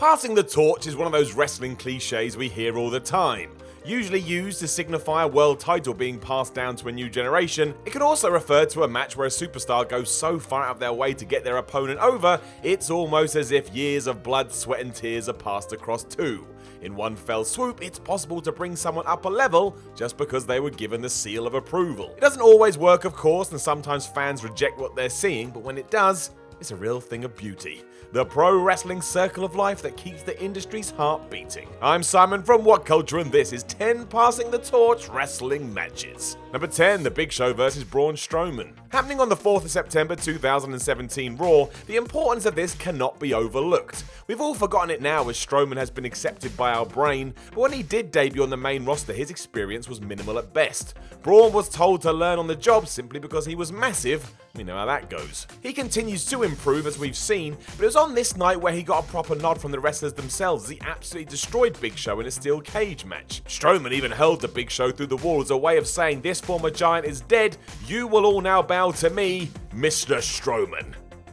Passing the torch is one of those wrestling cliches we hear all the time. Usually used to signify a world title being passed down to a new generation, it can also refer to a match where a superstar goes so far out of their way to get their opponent over, it's almost as if years of blood, sweat and tears are passed across two. In one fell swoop, it's possible to bring someone up a level just because they were given the seal of approval. It doesn't always work, of course, and sometimes fans reject what they're seeing, but when it does, it's a real thing of beauty. The pro wrestling circle of life that keeps the industry's heart beating. I'm Simon from WhatCulture and this is 10 Passing the Torch Wrestling Matches. Number 10, The Big Show vs Braun Strowman. Happening on the 4th of September 2017 Raw, the importance of this cannot be overlooked. We've all forgotten it now as Strowman has been accepted by our brain, but when he did debut on the main roster his experience was minimal at best. Braun was told to learn on the job simply because he was massive. We know how that goes. He continues to improve as we've seen, but it was on this night where he got a proper nod from the wrestlers themselves as he absolutely destroyed Big Show in a steel cage match. Strowman even hurled the Big Show through the wall as a way of saying this former giant is dead, you will all now bow to me, Mr. Strowman.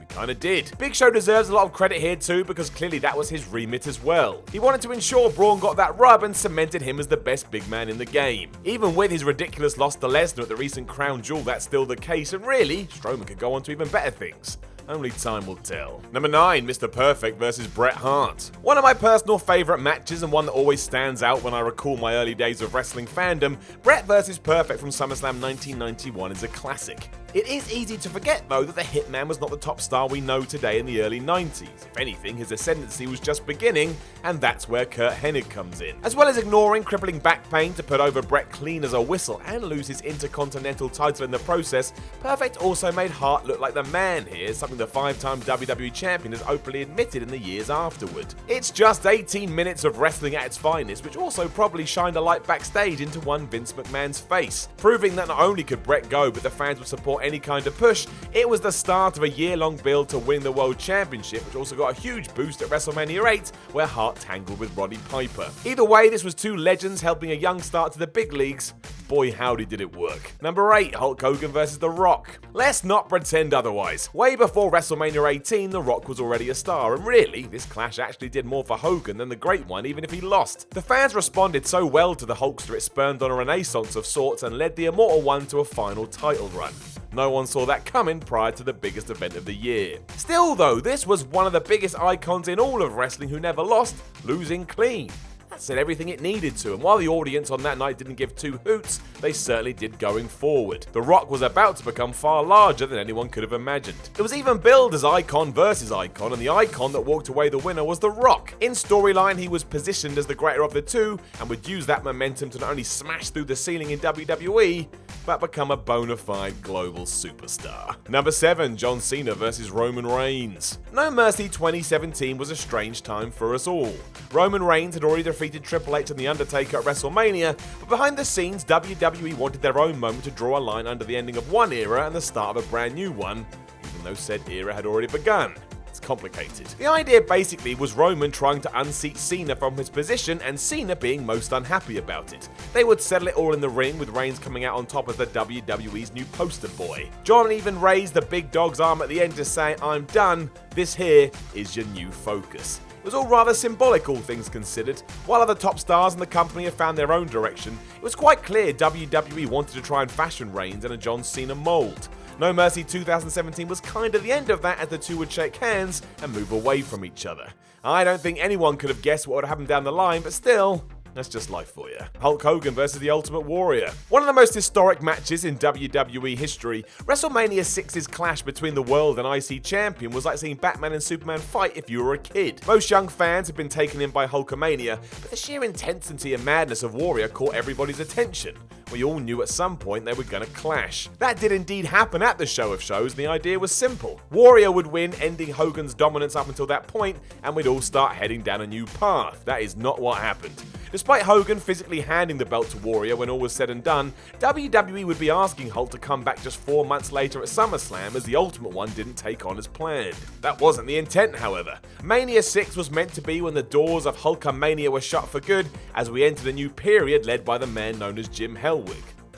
Kinda did. Big Show deserves a lot of credit here too because clearly that was his remit as well. He wanted to ensure Braun got that rub and cemented him as the best big man in the game. Even with his ridiculous loss to Lesnar at the recent Crown Jewel, that's still the case, and really, Strowman could go on to even better things. Only time will tell. Number 9, Mr. Perfect vs Bret Hart. One of my personal favourite matches and one that always stands out when I recall my early days of wrestling fandom, Bret vs Perfect from SummerSlam 1991 is a classic. It is easy to forget though that the Hitman was not the top star we know today in the early 90s. If anything, his ascendancy was just beginning, and that's where Kurt Hennig comes in. As well as ignoring crippling back pain to put over Bret clean as a whistle and lose his Intercontinental title in the process, Perfect also made Hart look like the man here, something the 5-time WWE champion has openly admitted in the years afterward. It's just 18 minutes of wrestling at its finest, which also probably shined a light backstage into one Vince McMahon's face, proving that not only could Bret go, but the fans would support any kind of push. It was the start of a year-long build to win the World Championship, which also got a huge boost at WrestleMania 8, where Hart tangled with Roddy Piper. Either way, this was two legends helping a young start to the big leagues. Boy howdy did it work. Number 8, Hulk Hogan vs The Rock. Let's not pretend otherwise. Way before WrestleMania 18, The Rock was already a star, and really, this clash actually did more for Hogan than the Great One, even if he lost. The fans responded so well to the Hulkster it spurned on a renaissance of sorts and led the Immortal One to a final title run. No one saw that coming prior to the biggest event of the year. Still though, this was one of the biggest icons in all of wrestling who never lost, losing clean. That said everything it needed to, and while the audience on that night didn't give two hoots, they certainly did going forward. The Rock was about to become far larger than anyone could have imagined. It was even billed as icon versus icon, and the icon that walked away the winner was The Rock. In storyline, he was positioned as the greater of the two, and would use that momentum to not only smash through the ceiling in WWE, but become a bona fide global superstar. Number 7, John Cena vs Roman Reigns. No Mercy 2017 was a strange time for us all. Roman Reigns had already defeated Triple H and The Undertaker at WrestleMania, but behind the scenes WWE wanted their own moment to draw a line under the ending of one era and the start of a brand new one, even though said era had already begun. It's complicated. The idea basically was Roman trying to unseat Cena from his position and Cena being most unhappy about it. They would settle it all in the ring with Reigns coming out on top as the WWE's new poster boy. John even raised the big dog's arm at the end to say, "I'm done, this here is your new focus." It was all rather symbolic, all things considered. While other top stars in the company have found their own direction, it was quite clear WWE wanted to try and fashion Reigns in a John Cena mold. No Mercy 2017 was kind of the end of that as the two would shake hands and move away from each other. I don't think anyone could have guessed what would happen down the line, but still, that's just life for you. Hulk Hogan vs The Ultimate Warrior. One of the most historic matches in WWE history, WrestleMania 6's clash between the World and IC Champion was like seeing Batman and Superman fight if you were a kid. Most young fans had been taken in by Hulkamania, but the sheer intensity and madness of Warrior caught everybody's attention. We all knew at some point they were going to clash. That did indeed happen at the Show of Shows, and the idea was simple. Warrior would win, ending Hogan's dominance up until that point, and we'd all start heading down a new path. That is not what happened. Despite Hogan physically handing the belt to Warrior when all was said and done, WWE would be asking Hulk to come back just 4 months later at SummerSlam as the Ultimate One didn't take on as planned. That wasn't the intent, however. Mania 6 was meant to be when the doors of Hulkamania were shut for good as we entered a new period led by the man known as Jim Hellwig.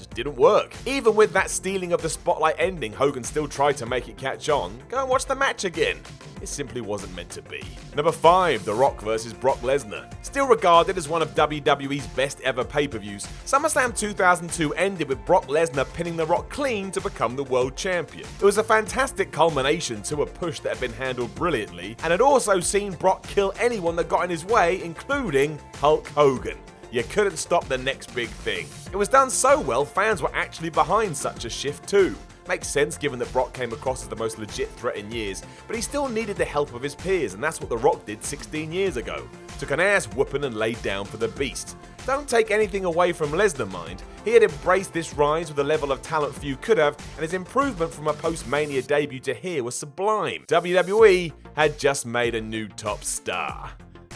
just didn't work. Even with that stealing of the spotlight ending, Hogan still tried to make it catch on. Go and watch the match again. It simply wasn't meant to be. Number 5, The Rock vs Brock Lesnar. Still regarded as one of WWE's best ever pay-per-views, SummerSlam 2002 ended with Brock Lesnar pinning The Rock clean to become the world champion. It was a fantastic culmination to a push that had been handled brilliantly, and had also seen Brock kill anyone that got in his way, including Hulk Hogan. You couldn't stop the next big thing. It was done so well, fans were actually behind such a shift too. Makes sense given that Brock came across as the most legit threat in years, but he still needed the help of his peers, and that's what The Rock did 16 years ago. Took an ass whooping and laid down for the beast. Don't take anything away from Lesnar, mind. He had embraced this rise with a level of talent few could have, and his improvement from a post-Mania debut to here was sublime. WWE had just made a new top star.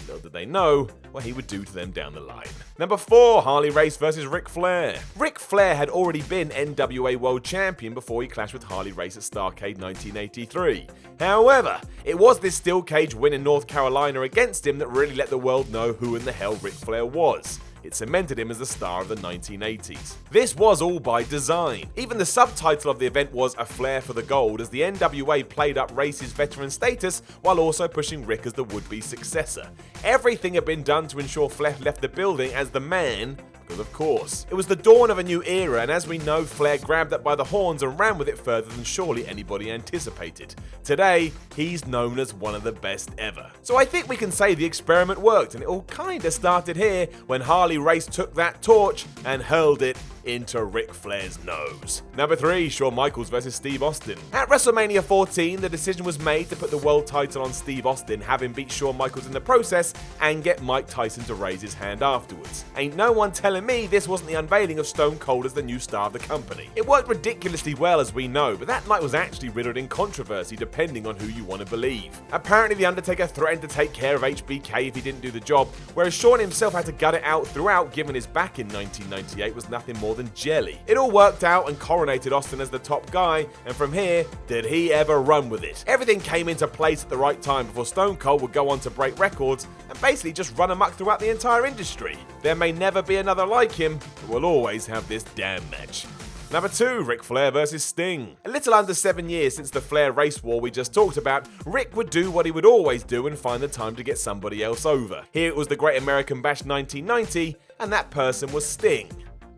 Little did they know what he would do to them down the line. Number 4, Harley Race vs Ric Flair. Ric Flair had already been NWA World Champion before he clashed with Harley Race at STARRCADE 1983. However, it was this steel cage win in North Carolina against him that really let the world know who in the hell Ric Flair was. It cemented him as the star of the 1980s. This was all by design. Even the subtitle of the event was A Flair for the Gold, as the NWA played up Race's veteran status while also pushing Rick as the would-be successor. Everything had been done to ensure Flair left the building as the man, because of course. It was the dawn of a new era, and as we know, Flair grabbed that by the horns and ran with it further than surely anybody anticipated. Today, he's known as one of the best ever. So I think we can say the experiment worked, and it all kinda started here when Harley Race took that torch and hurled it into Ric Flair's nose. Number 3, Shawn Michaels vs Steve Austin. At WrestleMania 14, the decision was made to put the world title on Steve Austin, have him beat Shawn Michaels in the process, and get Mike Tyson to raise his hand afterwards. Ain't no one telling me this wasn't the unveiling of Stone Cold as the new star of the company. It worked ridiculously well, as we know, but that night was actually riddled in controversy depending on who you want to believe. Apparently The Undertaker threatened to take care of HBK if he didn't do the job, whereas Shawn himself had to gut it out throughout, given his back in 1998 was nothing more than jelly. It all worked out and coronated Austin as the top guy, and from here, did he ever run with it. Everything came into place at the right time before Stone Cold would go on to break records and basically just run amok throughout the entire industry. There may never be another like him, but we'll always have this damn match. Number 2, Ric Flair vs Sting. A little under 7 years since the Flair race war we just talked about, Rick would do what he would always do and find the time to get somebody else over. Here it was the Great American Bash 1990, and that person was Sting.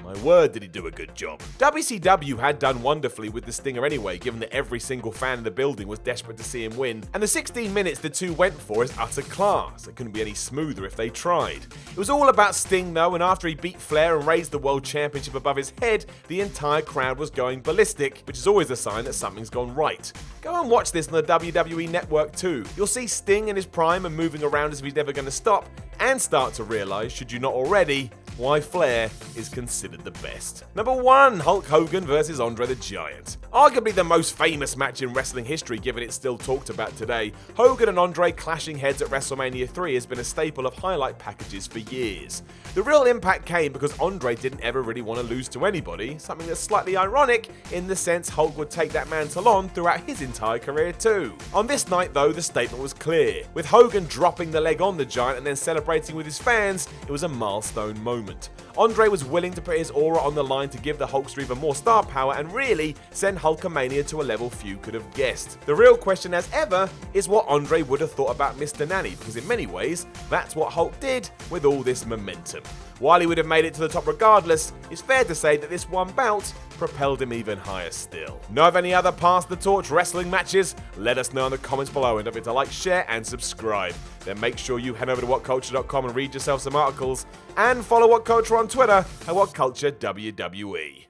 My word, did he do a good job. WCW had done wonderfully with the Stinger anyway, given that every single fan in the building was desperate to see him win, and the 16 minutes the two went for is utter class. It couldn't be any smoother if they tried. It was all about Sting though, and after he beat Flair and raised the World Championship above his head, the entire crowd was going ballistic, which is always a sign that something's gone right. Go and watch this on the WWE Network too. You'll see Sting in his prime and moving around as if he's never going to stop, and start to realise, should you not already, why Flair is considered the best. Number 1, Hulk Hogan vs Andre the Giant. Arguably the most famous match in wrestling history, given it's still talked about today, Hogan and Andre clashing heads at WrestleMania 3 has been a staple of highlight packages for years. The real impact came because Andre didn't ever really want to lose to anybody, something that's slightly ironic in the sense Hulk would take that mantle on throughout his entire career too. On this night though, the statement was clear. With Hogan dropping the leg on the Giant and then celebrating with his fans, it was a milestone moment. Andre was willing to put his aura on the line to give the Hulkster even more star power and really send Hulkamania to a level few could have guessed. The real question as ever is what Andre would have thought about Mr. Nanny, because in many ways, that's what Hulk did with all this momentum. While he would have made it to the top regardless, it's fair to say that this one bout propelled him even higher still. Know of any other Pass the Torch wrestling matches? Let us know in the comments below, and don't forget to like, share and subscribe. Then make sure you head over to WhatCulture.com and read yourself some articles, and follow WhatCulture on Twitter at WhatCulture WWE.